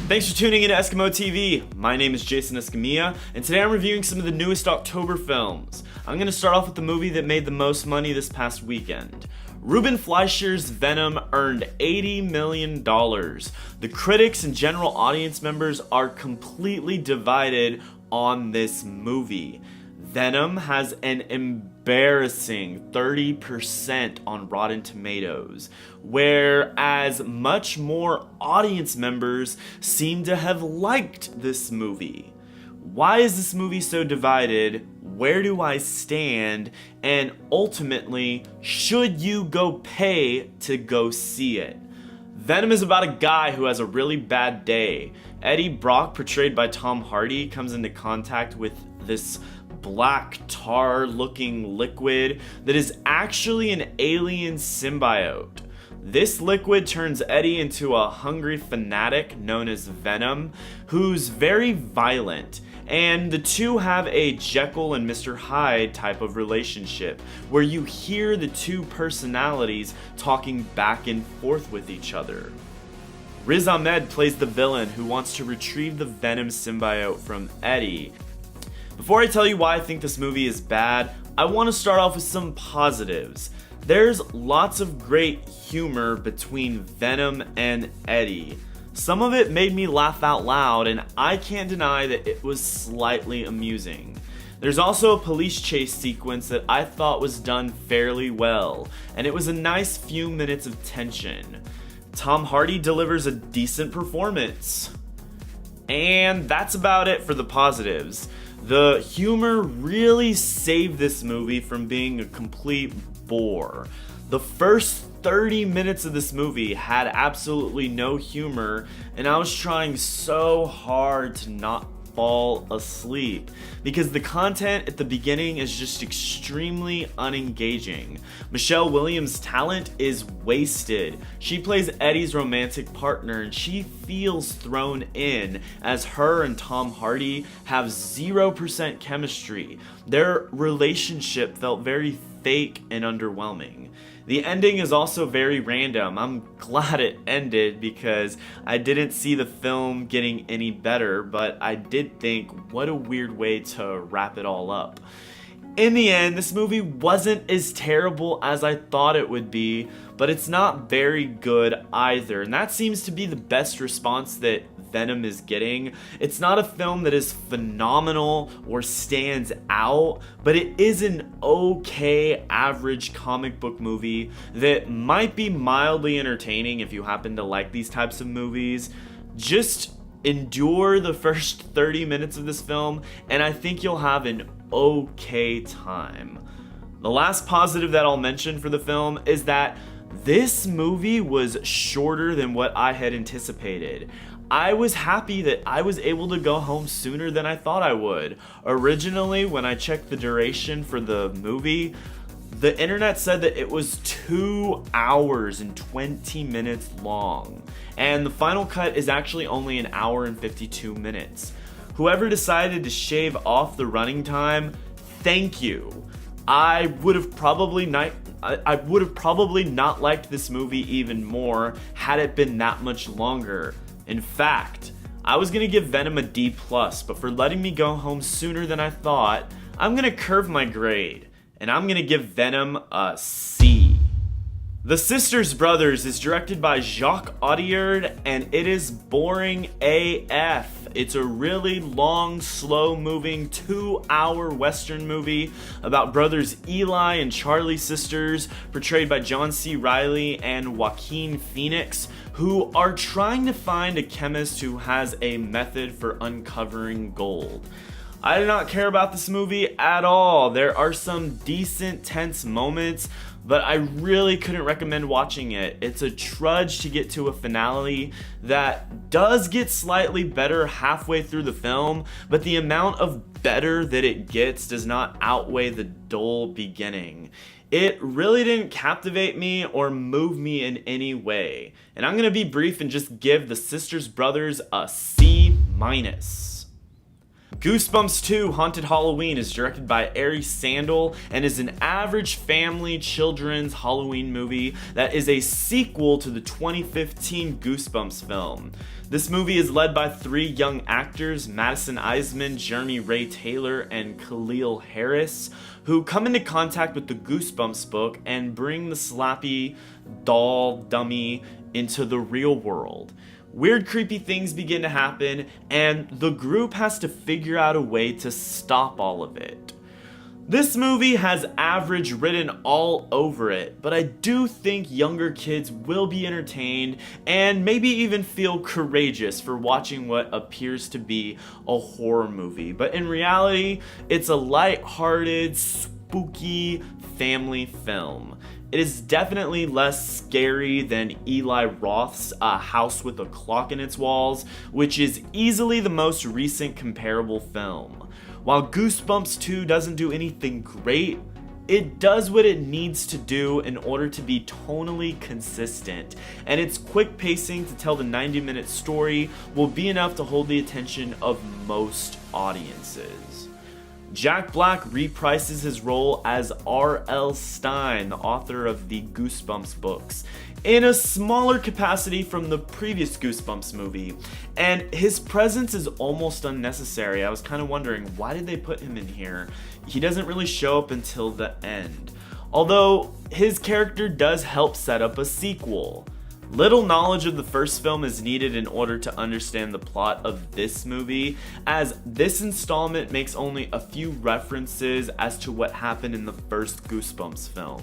Thanks for tuning in to EskimoTV. My name is Jason Escamilla, and today I'm reviewing some of the newest October films. I'm going to start off with the movie that made the most money this past weekend. Ruben Fleischer's Venom earned $80 million. The critics and general audience members are completely divided on this movie. Venom has an embarrassing 30% on Rotten Tomatoes, whereas much more audience members seem to have liked this movie. Why is this movie so divided? Where do I stand? And ultimately, should you go pay to go see it? Venom is about a guy who has a really bad day. Eddie Brock, portrayed by Tom Hardy, comes into contact with this black tar looking liquid that is actually an alien symbiote. This liquid turns Eddie into a hungry fanatic known as Venom, who's very violent, and the two have a Jekyll and Mr. Hyde type of relationship where you hear the two personalities talking back and forth with each other. Riz Ahmed plays the villain who wants to retrieve the Venom symbiote from Eddie. Before I tell you why I think this movie is bad, I want to start off with some positives. There's lots of great humor between Venom and Eddie. Some of it made me laugh out loud, and I can't deny that it was slightly amusing. There's also a police chase sequence that I thought was done fairly well, and it was a nice few minutes of tension. Tom Hardy delivers a decent performance. And that's about it for the positives. The humor really saved this movie from being a complete bore. The first 30 minutes of this movie had absolutely no humor, and I was trying so hard to not fall asleep because the content at the beginning is just extremely unengaging. Michelle Williams' talent is wasted. She plays Eddie's romantic partner and she feels thrown in as her and Tom Hardy have 0% chemistry. Their relationship felt very fake and underwhelming. The ending is also very random. I'm glad it ended because I didn't see the film getting any better, but I did think, what a weird way to wrap it all up. In the end, this movie wasn't as terrible as I thought it would be, but it's not very good either, and that seems to be the best response that Venom is getting. It's not a film that is phenomenal or stands out, but it is an okay average comic book movie that might be mildly entertaining if you happen to like these types of movies. Just endure the first 30 minutes of this film and I think you'll have an okay time. The last positive that I'll mention for the film is that this movie was shorter than what I had anticipated. I was happy that I was able to go home sooner than I thought I would. Originally, when I checked the duration for the movie, the internet said that it was 2 hours and 20 minutes long. And the final cut is actually only 1 hour and 52 minutes. Whoever decided to shave off the running time, thank you. I would have probably not liked this movie even more had it been that much longer. In fact, I was gonna give Venom a D+, but for letting me go home sooner than I thought, I'm gonna curve my grade, and I'm gonna give Venom a C. The Sisters Brothers is directed by Jacques Audiard, and it is boring AF. It's a really long, slow-moving 2-hour Western movie about brothers Eli and Charlie Sisters, portrayed by John C. Reilly and Joaquin Phoenix, who are trying to find a chemist who has a method for uncovering gold. I did not care about this movie at all. There are some decent tense moments, but I really couldn't recommend watching it. It's a trudge to get to a finale that does get slightly better halfway through the film, but the amount of better that it gets does not outweigh the dull beginning. It really didn't captivate me or move me in any way, and I'm gonna be brief and just give The Sisters Brothers a C-. Goosebumps 2 Haunted Halloween is directed by Ari Sandel and is an average family children's Halloween movie that is a sequel to the 2015 Goosebumps film. This movie is led by 3 young actors, Madison Eisman, Jeremy Ray Taylor, and Khalil Harris, who come into contact with the Goosebumps book and bring the slappy doll dummy into the real world. Weird, creepy things begin to happen, and the group has to figure out a way to stop all of it. This movie has average written all over it, but I do think younger kids will be entertained and maybe even feel courageous for watching what appears to be a horror movie. But in reality, it's a light-hearted, spooky family film. It is definitely less scary than Eli Roth's A House with a Clock in Its Walls, which is easily the most recent comparable film. While Goosebumps 2 doesn't do anything great, it does what it needs to do in order to be tonally consistent, and its quick pacing to tell the 90-minute story will be enough to hold the attention of most audiences. Jack Black reprises his role as R.L. Stine, the author of the Goosebumps books, in a smaller capacity from the previous Goosebumps movie, and his presence is almost unnecessary. I was kind of wondering, why did they put him in here? He doesn't really show up until the end, although his character does help set up a sequel. Little knowledge of the first film is needed in order to understand the plot of this movie, as this installment makes only a few references as to what happened in the first Goosebumps film.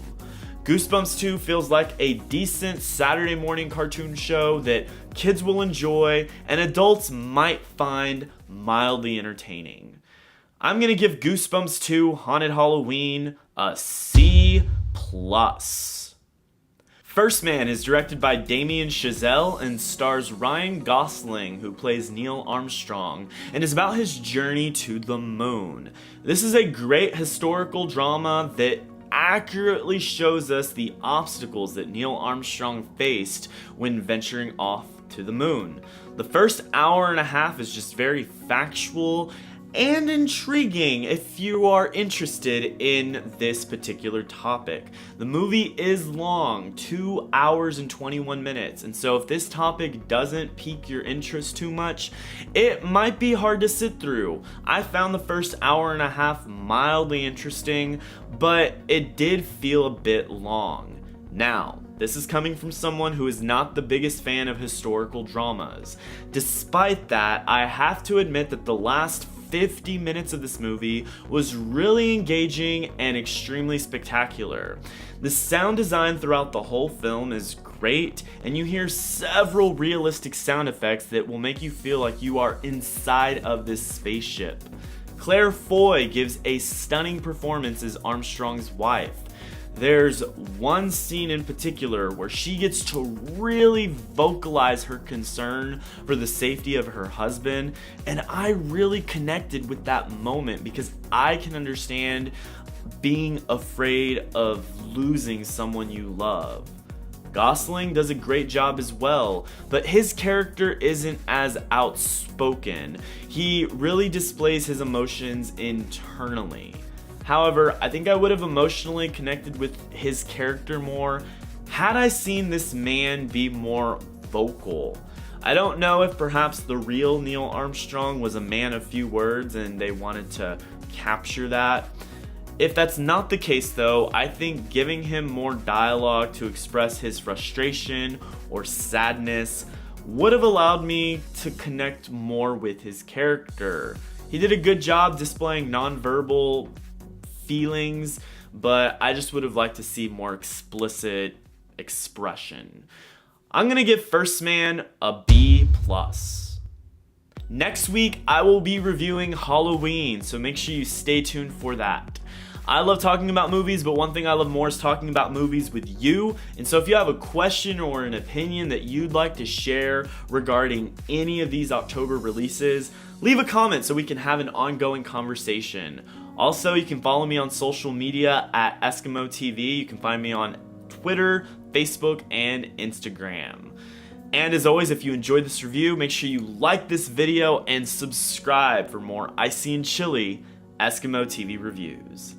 Goosebumps 2 feels like a decent Saturday morning cartoon show that kids will enjoy and adults might find mildly entertaining. I'm gonna give Goosebumps 2 Haunted Halloween a C+. First Man is directed by Damien Chazelle and stars Ryan Gosling, who plays Neil Armstrong, and is about his journey to the moon. This is a great historical drama that accurately shows us the obstacles that Neil Armstrong faced when venturing off to the moon. The first hour and a half is just very factual and intriguing if you are interested in this particular topic. The movie is long, 2 hours and 21 minutes, and so if this topic doesn't pique your interest too much, it might be hard to sit through. I found the first hour and a half mildly interesting, but it did feel a bit long. Now, this is coming from someone who is not the biggest fan of historical dramas. Despite that, I have to admit that the last 50 minutes of this movie was really engaging and extremely spectacular. The sound design throughout the whole film is great, and you hear several realistic sound effects that will make you feel like you are inside of this spaceship. Claire Foy gives a stunning performance as Armstrong's wife. There's one scene in particular where she gets to really vocalize her concern for the safety of her husband, and I really connected with that moment because I can understand being afraid of losing someone you love. Gosling does a great job as well, but his character isn't as outspoken. He really displays his emotions internally. However, I think I would have emotionally connected with his character more had I seen this man be more vocal. I don't know if perhaps the real Neil Armstrong was a man of few words and they wanted to capture that. If that's not the case though, I think giving him more dialogue to express his frustration or sadness would have allowed me to connect more with his character. He did a good job displaying nonverbal feelings, but I just would have liked to see more explicit expression. I'm gonna give First Man a B+. Next week, I will be reviewing Halloween, so make sure you stay tuned for that. I love talking about movies, but one thing I love more is talking about movies with you. And so if you have a question or an opinion that you'd like to share regarding any of these October releases, leave a comment so we can have an ongoing conversation. Also, you can follow me on social media at EskimoTV. You can find me on Twitter, Facebook, and Instagram. And as always, if you enjoyed this review, make sure you like this video and subscribe for more icy and chilly Eskimo TV reviews.